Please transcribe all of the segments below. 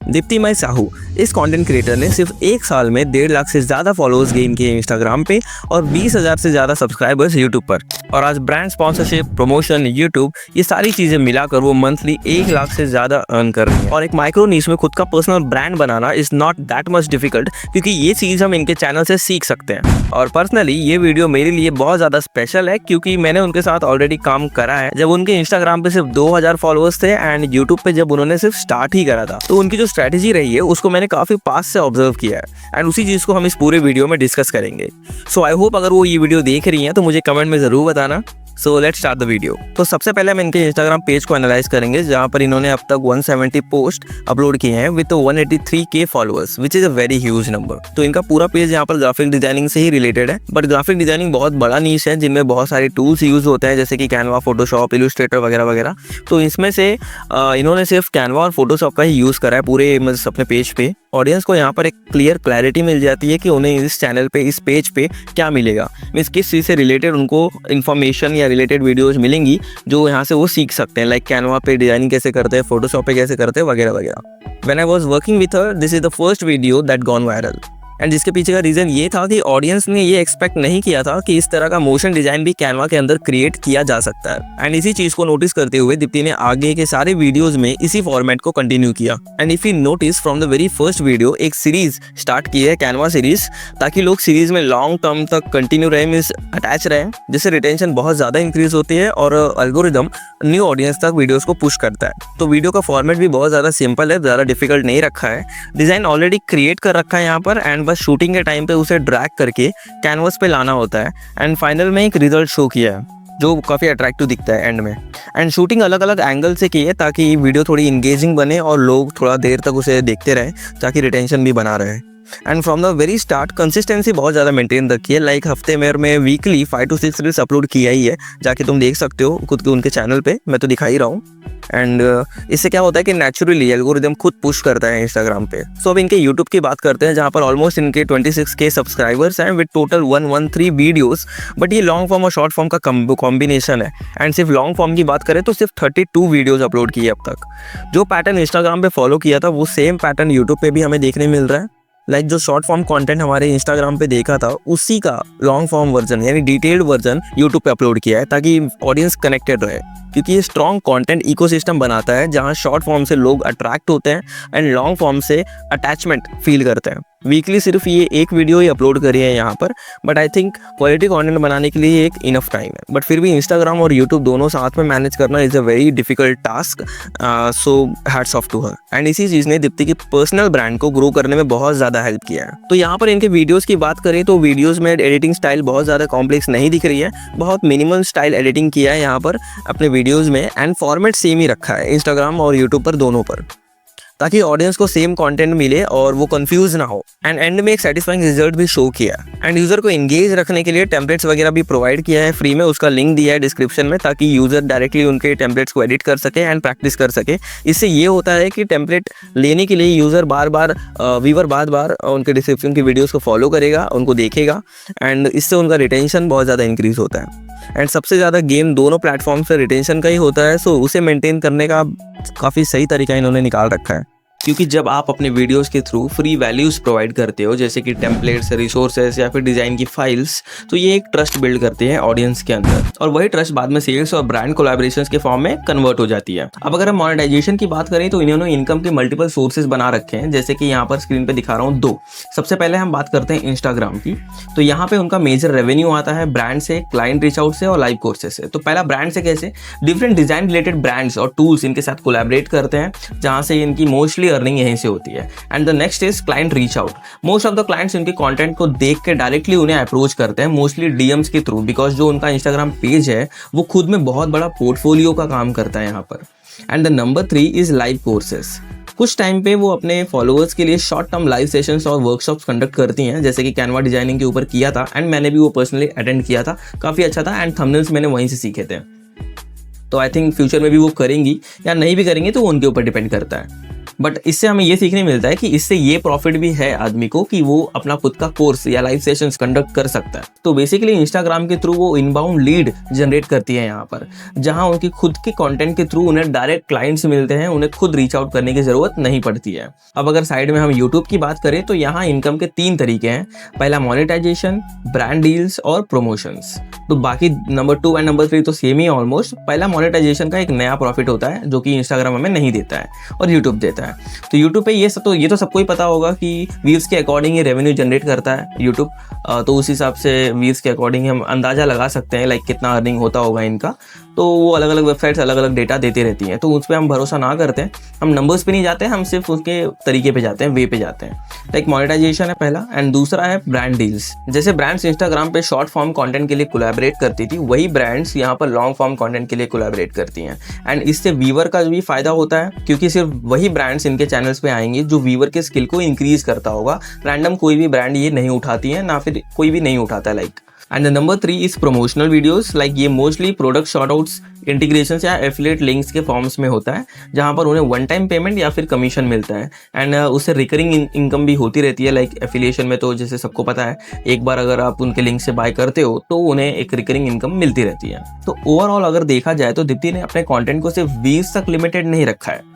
दीप्तिमय साहू इस content creator ने सिर्फ एक साल में 1.5 लाख से ज़्यादा फॉलोअर्स गेन किए इंस्टाग्राम पे और 20,000 से ज़्यादा सब्सक्राइबर्स यूट्यूब पर। और आज ब्रांड स्पॉन्सरशिप, प्रमोशन, यूट्यूब, ये सारी चीज़ें मिलाकर वो मंथली 1 लाख से ज़्यादा अर्न कर रही है। और एक माइक्रो नीश में खुद का personal brand banana is not that much difficult, क्योंकि ये चीज़ हम इनके चैनल से सीख सकते हैं। और पर्सनली ये वीडियो मेरे लिए बहुत ज़्यादा स्पेशल है, क्योंकि मैंने उनके साथ ऑलरेडी काम करा है जब उनके इंस्टाग्राम पे सिर्फ 2000 फॉलोअर्स थे एंड यूट्यूब पे जब उन्होंने सिर्फ स्टार्ट ही करा था। तो उनकी जो स्ट्रैटेजी रही है उसको मैंने काफ़ी पास से ऑब्जर्व किया है एंड उसी चीज़ को हम इस पूरे वीडियो में डिस्कस करेंगे। सो आई होप अगर वो ये वीडियो देख रही हैं तो मुझे कमेंट में ज़रूर बताना। So let's start the video. तो सबसे पहले हम इनके इंस्टाग्राम पेज को एनालाइज करेंगे, जहाँ पर इन्होंने अब तक 170 पोस्ट अपलोड किए हैं with 183K followers, which is a very huge number. तो इनका पूरा पेज यहाँ पर ग्राफिक डिजाइनिंग से ही रिलेटेड है, बट ग्राफिक डिजाइनिंग बहुत बड़ा नीश है जिनमें बहुत सारे टूल्स यूज होते हैं, जैसे कि कैनवा, फोटोशॉप, इलस्ट्रेटर वगैरह वगैरह। तो इसमें से इन्होंने सिर्फ कैनवा और फोटोशॉप का ही यूज़ करा है पूरे अपने पेज पे। ऑडियंस को यहाँ पर एक क्लियर क्लैरिटी मिल जाती है कि उन्हें इस चैनल पे, इस पेज पे क्या मिलेगा, मीन्स किस चीज़ से रिलेटेड उनको इन्फॉर्मेशन या रिलेटेड वीडियोज मिलेंगी जो यहाँ से वो सीख सकते हैं, लाइक कैनवा पे डिजाइनिंग कैसे करते हैं, फोटोशॉप पे कैसे करते हैं वगैरह वगैरह। When I was working with her, this is the first video that gone viral. And जिसके पीछे का रीज़न ये था कि ऑडियंस ने ये एक्सपेक्ट नहीं किया था कि इस तरह का मोशन डिज़ाइन भी कैनवा के अंदर क्रिएट किया जा सकता है। एंड इसी चीज़ को नोटिस करते हुए दीप्ति ने आगे के सारे वीडियोस में इसी फॉर्मेट को कंटिन्यू किया। And if you notice from the very first video, एक सीरीज स्टार्ट की है, कैनवा सीरीज, ताकि लोग सीरीज में लॉन्ग टर्म तक कंटिन्यू रहे, मीन्स अटैच रहे, जिससे रिटेंशन बहुत ज़्यादा इंक्रीज होती है और एल्गोरिदम न्यू ऑडियंस तक वीडियोस को पुश करता है। तो वीडियो का फॉर्मेट भी बहुत ज़्यादा सिंपल है, ज़्यादा डिफिकल्ट नहीं रखा है। डिज़ाइन ऑलरेडी क्रिएट कर रखा है यहाँ पर एंड बस शूटिंग के टाइम पे उसे ड्रैग करके कैनवस पे लाना होता है एंड फाइनल में एक रिजल्ट शो किया है जो काफ़ी अट्रैक्टिव दिखता है एंड में। एंड शूटिंग अलग अलग एंगल से की है ताकि वीडियो थोड़ी इंगेजिंग बने और लोग थोड़ा देर तक उसे देखते रहें, ताकि रिटेंशन भी बना रहे। And from the very start consistency बहुत ज़्यादा मेंटेन रखी है, लाइक हफ्ते में वीकली 5 to 6 रील्स अपलोड किया ही है, जाके तुम देख सकते हो खुद के उनके चैनल पे, मैं तो दिखा ही रहा हूँ। एंड इससे क्या होता है कि नेचुरली एल्गोरिदम खुद पुश करता है इंस्टाग्राम पे। सो अब इनके यूट्यूब की बात करते हैं, जहाँ पर ऑलमोस्ट इनके 26K सब्सक्राइबर्स हैं विद टोटल 113 वीडियोस। बट ये लॉन्ग फॉर्म और शॉर्ट फॉर्म का कॉम्बिनेशन है एंड सिर्फ लॉन्ग फॉर्म की बात करें तो सिर्फ 32 वीडियोस अपलोड किए अब तक। जो पैटर्न इंस्टाग्राम पे फॉलो किया था वो सेम पैटर्न यूट्यूब पे भी हमें देखने मिल रहा है। लाइक जो शॉर्ट फॉर्म कंटेंट हमारे इंस्टाग्राम पे देखा था, उसी का लॉन्ग फॉर्म वर्जन यानी डिटेल्ड वर्जन यूट्यूब पे अपलोड किया है, ताकि ऑडियंस कनेक्टेड रहे, क्योंकि ये स्ट्रॉन्ग कंटेंट इकोसिस्टम बनाता है जहाँ शॉर्ट फॉर्म से लोग अट्रैक्ट होते हैं एंड लॉन्ग फॉर्म से अटैचमेंट फील करते हैं। वीकली सिर्फ ये एक वीडियो ही अपलोड करी है यहाँ पर, but I think quality content बनाने के लिए एक इनफ टाइम है। बट फिर भी इंस्टाग्राम और यूट्यूब दोनों साथ में मैनेज करना is a very difficult task, so hats off to her. And इसी चीज़ ने दीप्ति की पर्सनल ब्रांड को ग्रो करने में बहुत ज़्यादा हेल्प किया है। तो यहाँ पर इनके वीडियोज़ की बात करें तो वीडियोज़ में एडिटिंग स्टाइल बहुत ज़्यादा कॉम्प्लेक्स नहीं दिख रही है, बहुत मिनिमल स्टाइल एडिटिंग किया है यहाँ पर अपने वीडियोज़ में एंड फॉर्मेट सेम ही रखा है इंस्टाग्राम और यूट्यूब पर दोनों पर, ताकि ऑडियंस को सेम कंटेंट मिले और वो कंफ्यूज ना हो। एंड एंड में एक सेटिस्फाइंग रिजल्ट भी शो किया एंड यूज़र को एंगेज रखने के लिए टेम्पलेट्स वगैरह भी प्रोवाइड किया है फ्री में, उसका लिंक दिया है डिस्क्रिप्शन में, ताकि यूज़र डायरेक्टली उनके टेम्पलेट्स को एडिट कर सके एंड प्रैक्टिस कर सके। इससे ये होता है कि टेम्पलेट लेने के लिए यूज़र व्यूअर बार बार उनके डिस्क्रिप्शन की वीडियोज़ को फॉलो करेगा, उनको देखेगा एंड इससे उनका रिटेंशन बहुत ज़्यादा इंक्रीज़ होता है। एंड सबसे ज़्यादा गेम दोनों प्लेटफॉर्म से रिटेंशन का ही होता है, सो उसे मेंटेन करने का काफ़ी सही तरीका इन्होंने निकाल रखा है। क्योंकि जब आप अपने वीडियोस के थ्रू फ्री वैल्यूज़ प्रोवाइड करते हो, जैसे कि टेम्पलेट्स, रिसोर्सेज या फिर डिज़ाइन की फाइल्स, तो ये एक ट्रस्ट बिल्ड करते हैं ऑडियंस के अंदर और वही ट्रस्ट बाद में सेल्स और ब्रांड कोलैबोरेशंस के फॉर्म में कन्वर्ट हो जाती है। अब अगर हम मोनेटाइजेशन की बात करें तो इन्होंने इनकम के मल्टीपल सोर्सेज बना रखे हैं, जैसे कि यहाँ पर स्क्रीन पर दिखा रहा हूँ 2। सबसे पहले हम बात करते हैं इंस्टाग्राम की। तो यहाँ पे उनका मेजर रेवेन्यू आता है ब्रांड से, क्लाइंट रीच आउट से और लाइव कोर्सेज से। तो पहला ब्रांड से कैसे, डिफरेंट डिज़ाइन रिलेटेड ब्रांड्स और टूल्स इनके साथ कोलैबोरेट करते हैं, जहाँ से इनकी मोस्टली अर्निंग यहीं से होती है। And the next is client reach out. Most of the clients उनके कंटेंट को देख के डायरेक्टली उन्हें अप्रोच करते हैं, मोस्टली डीएम्स के थ्रू, बिकॉज जो उनका इंस्टाग्राम पेज है वो खुद में बहुत बड़ा पोर्टफोलियो का काम करता है यहाँ पर। And the number 3 is live courses. कुछ टाइम पे वो अपने फॉलोअर्स के लिए शॉर्ट टर्म लाइव सेशंस और वर्कशॉप्स कंडक्ट करती हैं, जैसे कि कैनवा डिजाइनिंग के ऊपर किया था एंड मैंने भी वो पर्सनली अटेंड किया था, काफ़ी अच्छा था एंड थंबनेल्स मैंने वहीं से सीखे थे। तो आई थिंक फ्यूचर में भी वो करेंगी या नहीं भी करेंगी तो वो उनके ऊपर डिपेंड करता है। बट इससे हमें ये सीखने मिलता है कि इससे ये प्रॉफिट भी है आदमी को कि वो अपना खुद का कोर्स या लाइव सेशंस कंडक्ट कर सकता है। तो बेसिकली इंस्टाग्राम के थ्रू वो इनबाउंड लीड जनरेट करती है यहाँ पर, जहाँ उनकी खुद की कंटेंट के थ्रू उन्हें डायरेक्ट क्लाइंट्स मिलते हैं, उन्हें खुद रीच आउट करने की जरूरत नहीं पड़ती है। अब अगर साइड में हम यूट्यूब की बात करें तो यहाँ इनकम के 3 तरीके हैं। पहला मोनेटाइजेशन, ब्रांड डील्स और प्रमोशंस। तो बाकी नंबर 2 एंड नंबर 3 तो सेम ही ऑलमोस्ट। पहला मोनेटाइजेशन का एक नया प्रॉफिट होता है जो कि इंस्टाग्राम हमें नहीं देता है और यूट्यूब देता है। तो यूट्यूब पे ये तो सबको ही पता होगा कि व्यूज़ के अकॉर्डिंग ही रेवेन्यू जनरेट करता है यूट्यूब। तो उस हिसाब से व्यूज़ के अकॉर्डिंग हम अंदाज़ा लगा सकते हैं लाइक कितना अर्निंग होता होगा इनका। तो वो अलग अलग वेबसाइट्स अलग अलग डेटा देती रहती हैं, तो उस पर हम भरोसा ना करते हैं, हम नंबर्स पे नहीं जाते हैं, हम सिर्फ उसके तरीके पे जाते हैं, वे पे जाते हैं। लाइक मोनेटाइजेशन है पहला, एंड दूसरा है ब्रांड डील्स। जैसे ब्रांड्स इंस्टाग्राम पे शॉर्ट फॉर्म कंटेंट के लिए कोलैबोरेट करती थी, वही ब्रांड्स यहाँ पर लॉन्ग फॉर्म कंटेंट के लिए कोलैबोरेट करती हैं। एंड इससे व्यूअर का भी फायदा होता है, क्योंकि सिर्फ वही ब्रांड्स इनके चैनल्स पे आएंगे जो व्यूअर के स्किल को इंक्रीज करता होगा। रैंडम कोई भी ब्रांड ये नहीं उठाती है, ना फिर कोई भी नहीं उठाता है like. And number 3 is promotional videos. Like ये मोस्टली प्रोडक्ट शॉर्टआउट्स, इंटीग्रेशन या एफिलिएट लिंक्स के फॉर्म्स में होता है, जहां पर उन्हें वन टाइम पेमेंट या फिर कमीशन मिलता है। एंड उससे रिकरिंग इनकम भी होती रहती है। लाइक एफिलिएशन में तो जैसे सबको पता है, एक बार अगर आप उनके लिंक से बाय करते हो तो उन्हें एक रिकरिंग इनकम मिलती रहती है। तो ओवरऑल अगर देखा जाए तो दीप्ति ने अपने कॉन्टेंट को सिर्फ व्यूज तक लिमिटेड नहीं रखा है,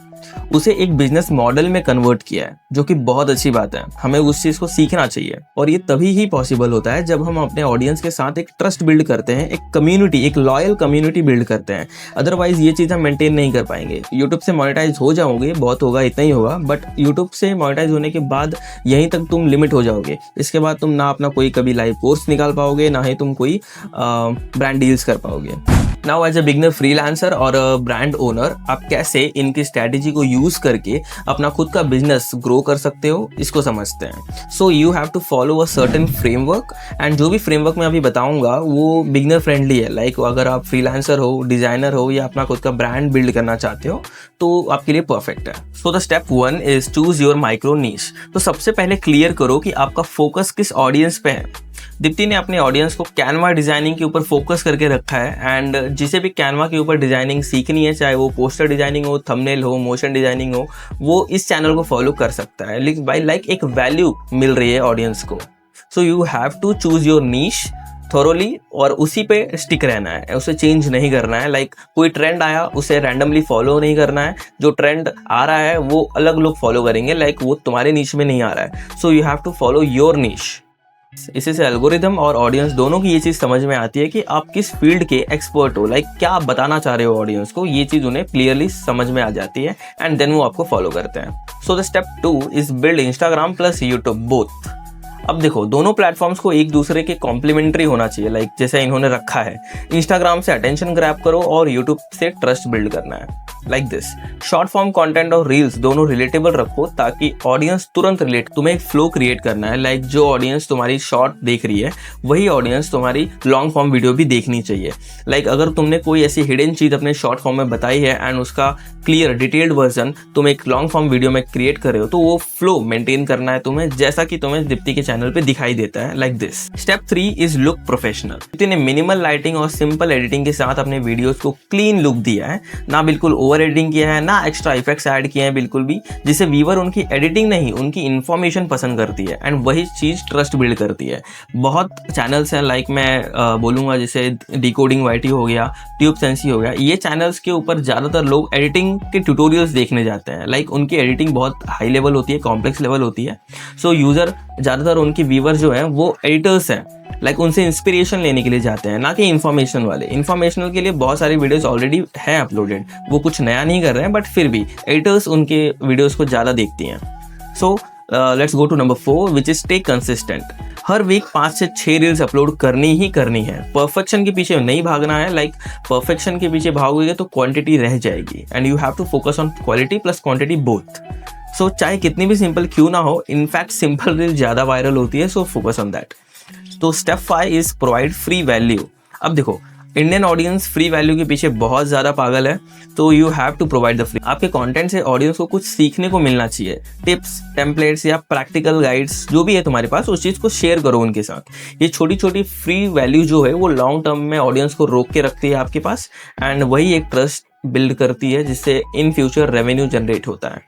उसे एक बिजनेस मॉडल में कन्वर्ट किया है, जो कि बहुत अच्छी बात है। हमें उस चीज को सीखना चाहिए और ये तभी ही पॉसिबल होता है जब हम अपने ऑडियंस के साथ एक ट्रस्ट बिल्ड करते हैं, एक कम्युनिटी, एक लॉयल कम्युनिटी बिल्ड करते हैं। अदरवाइज ये चीज़ हम मेंटेन नहीं कर पाएंगे। यूट्यूब से मोनेटाइज हो जाओगे, बहुत होगा, इतना ही होगा, बट यूट्यूब से मोनेटाइज होने के बाद यहीं तक तुम लिमिट हो जाओगे। इसके बाद तुम ना अपना कोई कभी लाइव कोर्स निकाल पाओगे, ना ही तुम कोई ब्रांड डील्स कर पाओगे। Now as a beginner freelancer और ब्रांड ओनर, आप कैसे इनकी स्ट्रैटेजी को यूज करके अपना खुद का बिजनेस ग्रो कर सकते हो, इसको समझते हैं। So you have to follow a certain framework, and जो भी फ्रेमवर्क मैं अभी बताऊंगा वो बिगनर फ्रेंडली है। लाइक अगर आप फ्रीलांसर हो, डिजाइनर हो या अपना खुद का ब्रांड बिल्ड करना चाहते हो तो आपके लिए परफेक्ट है। So the step 1 is choose your micro niche. तो सबसे पहले क्लियर करो कि आपका फोकस किस ऑडियंस पे है। दीप्ति ने अपने ऑडियंस को कैनवा डिजाइनिंग के ऊपर फोकस करके रखा है, एंड जिसे भी कैनवा के ऊपर डिजाइनिंग सीखनी है, चाहे वो पोस्टर डिजाइनिंग हो, थंबनेल हो, मोशन डिजाइनिंग हो, वो इस चैनल को फॉलो कर सकता है। लाइक एक वैल्यू मिल रही है ऑडियंस को। So you have to choose your niche thoroughly और उसी पे स्टिक रहना है, उसे चेंज नहीं करना है। लाइक कोई ट्रेंड आया उसे रैंडमली फॉलो नहीं करना है, जो ट्रेंड आ रहा है वो अलग लोग फॉलो करेंगे, लाइक वो तुम्हारे नीश में नहीं आ रहा है। So you have to follow your niche. इसी से एल्गोरिदम और ऑडियंस दोनों की ये चीज़ समझ में आती है कि आप किस फील्ड के एक्सपर्ट हो, लाइक क्या आप बताना चाह रहे हो ऑडियंस को, ये चीज़ उन्हें क्लियरली समझ में आ जाती है, एंड देन वो आपको फॉलो करते हैं। सो the step 2 is build Instagram plus YouTube both. अब देखो, दोनों प्लेटफॉर्म्स को एक दूसरे के कॉम्प्लीमेंट्री होना चाहिए। लाइक जैसे इन्होंने रखा है, इंस्टाग्राम से अटेंशन ग्रैब करो और यूट्यूब से ट्रस्ट बिल्ड करना है। Like this, short form content और रील्स दोनों रिलेटेबल रखो ताकि ऑडियंस तुरंत रिलेट। तुम्हें एक फ्लो क्रिएट करना है, लाइक जो ऑडियंस तुम्हारी शॉर्ट देख रही है वही ऑडियंस तुम्हारी लॉन्ग फॉर्म वीडियो भी देखनी चाहिए। लाइक अगर तुमने कोई ऐसी हिडन चीज अपने शॉर्ट फॉर्म में बताई है एंड उसका क्लियर डिटेल्ड वर्जन तुम एक लॉन्ग फॉर्म वीडियो में क्रिएट कर रहे हो, तो वो फ्लो मेंटेन करना है तुम्हें, जैसा कि तुम्हें दीप्ति के चैनल पे दिखाई देता है। Like this. Step 3 is look professional. Deepti ने मिनिमल लाइटिंग और सिंपल एडिटिंग के साथ अपने वीडियोस को क्लीन लुक दिया है, ना बिल्कुल ओवर एडिटिंग किया है, ना एक्स्ट्रा इफेक्ट्स ऐड किए हैं बिल्कुल भी, जिससे व्यूअर उनकी एडिटिंग नहीं उनकी इन्फॉर्मेशन पसंद करती है, एंड वही चीज ट्रस्ट बिल्ड करती है। बहुत चैनल्स हैं, लाइक मैं बोलूंगा जैसे डिकोडिंग वाईटी हो गया, ट्यूब सेंसी हो गया, ये चैनल्स के ऊपर ज्यादातर लोग एडिटिंग के ट्यूटोरियल्स देखने जाते हैं। लाइक उनकी एडिटिंग बहुत हाई लेवल होती है, कॉम्प्लेक्स लेवल होती है। सो यूजर ज्यादातर उनकी व्यूअर जो है वो एडिटर्स हैं, लाइक उनसे इंस्पिरेशन लेने के लिए जाते हैं, ना कि इन्फॉर्मेशन वाले। इन्फॉर्मेशनल के लिए बहुत सारी वीडियोस ऑलरेडी हैं अपलोडेड, वो कुछ नया नहीं कर रहे हैं, बट फिर भी एडिटर्स उनके वीडियोस को ज़्यादा देखती हैं। So let's go to number 4 which is stay consistent. हर वीक 5 से 6 रील्स अपलोड करनी ही करनी है। परफेक्शन के पीछे नहीं भागना है, लाइक परफेक्शन के पीछे भागोगे तो क्वांटिटी रह जाएगी, and you have to focus on quality plus quantity both. So चाहे कितनी भी सिंपल क्यों ना हो, इनफैक्ट सिंपल रील ज़्यादा वायरल होती है, सो फोकस ऑन दैट। तो step 5 is provide free value. अब देखो, इंडियन ऑडियंस फ्री वैल्यू के पीछे बहुत ज़्यादा पागल है, तो you have to provide the free. आपके कंटेंट से ऑडियंस को कुछ सीखने को मिलना चाहिए। टिप्स, टेम्पलेट्स या प्रैक्टिकल गाइड्स जो भी है तुम्हारे पास, उस चीज़ को शेयर करो उनके साथ। ये छोटी छोटी फ्री वैल्यू जो है वो लॉन्ग टर्म में ऑडियंस को रोक के रखती है आपके पास, एंड वही एक ट्रस्ट बिल्ड करती है जिससे इन फ्यूचर रेवेन्यू जनरेट होता है।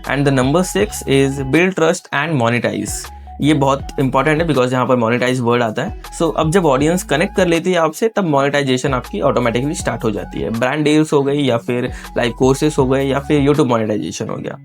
And the number 6 is build trust and monetize. ये बहुत इंपॉर्टेंट है बिकॉज यहाँ पर मोनेटाइज वर्ड आता है। सो अब जब ऑडियंस कनेक्ट कर लेती है आपसे तब मोनेटाइजेशन आपकी ऑटोमेटिकली स्टार्ट हो जाती है। ब्रांड डील्स हो गई या फिर लाइव कोर्सेस हो गए या फिर यूट्यूब मोनेटाइजेशन हो गया,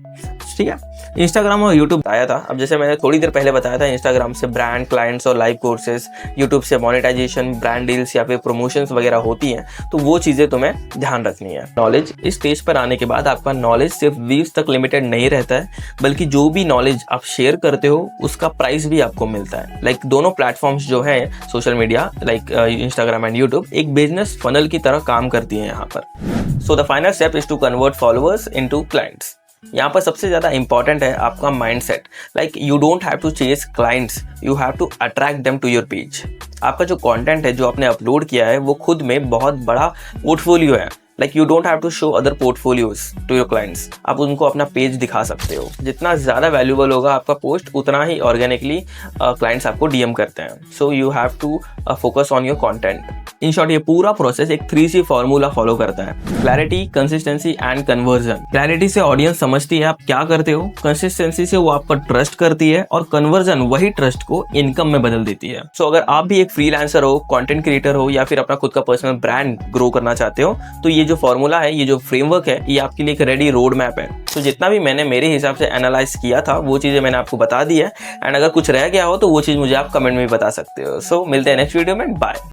ठीक है। इंस्टाग्राम और यूट्यूब आया था। अब जैसे मैंने थोड़ी देर पहले बताया था, इंस्टाग्राम से ब्रांड क्लाइंट्स और लाइव कोर्सेज, यूट्यूब से मोनेटाइजेशन, ब्रांड डील्स या फिर प्रमोशंस वगैरह होती हैं, तो वो चीज़ें तुम्हें ध्यान रखनी है। नॉलेज इस स्टेज पर आने के बाद आपका नॉलेज सिर्फ व्यूज तक लिमिटेड नहीं रहता है, बल्कि जो भी नॉलेज आप शेयर करते हो उसका प्राइस भी आपको मिलता है। लाइक दोनों प्लेटफॉर्म्स जो है social media like Instagram and YouTube एक बिजनेस फनल की तरह काम करती है यहाँ पर। So the final step is to convert followers into clients. यहाँ पर सबसे ज़्यादा इंपॉर्टेंट है आपका mindset. Like you don't have to chase clients, you have to attract them to your page. आपका जो कंटेंट है जो आपने अपलोड किया है वो खुद में बहुत बड़ा पोर्टफोलियो है। Like you don't have to show other portfolios to your clients. आप उनको अपना पेज दिखा सकते हो। जितना ज़्यादा वैल्यूबल होगा आपका पोस्ट उतना ही ऑर्गेनिकली क्लाइंट्स आपको डीएम करते हैं। So you have to focus on your content. In short ये पूरा प्रोसेस एक 3C फॉर्मूला फॉलो करता है, clarity, consistency and conversion. Clarity से ऑडियंस समझती है आप क्या करते हो, कंसिस्टेंसी से वो आपका ट्रस्ट करती है और कन्वर्जन वही ट्रस्ट को इनकम में बदल देती है। सो अगर आप भी एक फ्रीलांसर हो, कंटेंट क्रिएटर हो या फिर अपना खुद का पर्सनल ब्रांड ग्रो करना चाहते हो, तो ये जो फॉर्मूला है, ये जो फ्रेमवर्क है, ये आपके लिए एक रेडी रोड मैप है। तो जितना भी मैंने मेरे हिसाब से एनालाइज किया था वो चीज़ें मैंने आपको बता दी है। एंड अगर कुछ रह गया हो तो वो चीज़ मुझे आप कमेंट में भी बता सकते हो। सो मिलते हैं नेक्स्ट वीडियो में, बाय।